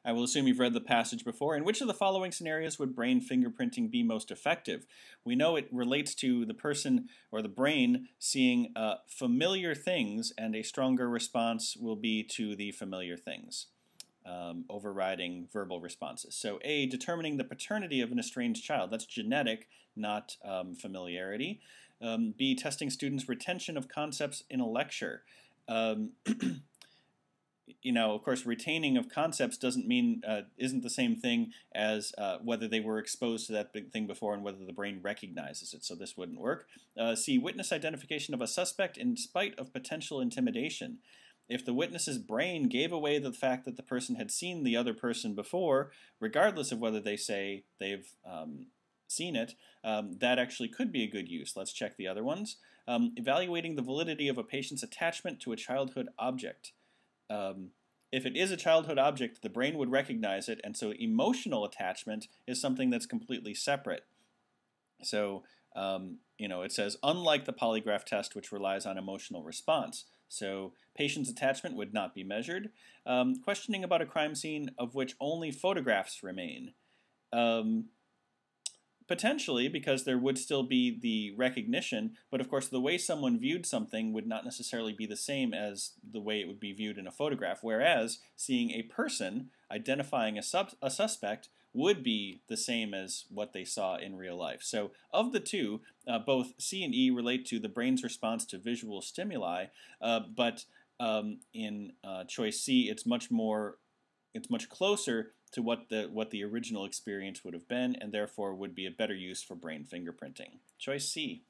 I will assume you've read the passage before. In which of the following scenarios would brain fingerprinting be most effective? We know it relates to the person or the brain seeing familiar things, and a stronger response will be to the familiar things, overriding verbal responses. So A, determining the paternity of an estranged child. That's genetic, not familiarity. B, testing students' retention of concepts in a lecture. You know, of course, retaining of concepts doesn't mean isn't the same thing as whether they were exposed to that big thing before and whether the brain recognizes it. So this wouldn't work. C, witness identification of a suspect in spite of potential intimidation. If the witness's brain gave away the fact that the person had seen the other person before, regardless of whether they say they've seen it, that actually could be a good use. Let's check the other ones. Evaluating the validity of a patient's attachment to a childhood object. If it is a childhood object, the brain would recognize it, and so emotional attachment is something that's completely separate. So, you know, it says, unlike the polygraph test, which relies on emotional response. So, patient's attachment would not be measured. Questioning about a crime scene of which only photographs remain. Potentially, because there would still be the recognition, but of course the way someone viewed something would not necessarily be the same as the way it would be viewed in a photograph, whereas seeing a person identifying a suspect would be the same as what they saw in real life. So of the two, both C and E relate to the brain's response to visual stimuli, but in choice C it's much closer to what the original experience would have been, and therefore would be a better use for brain fingerprinting. Choice C.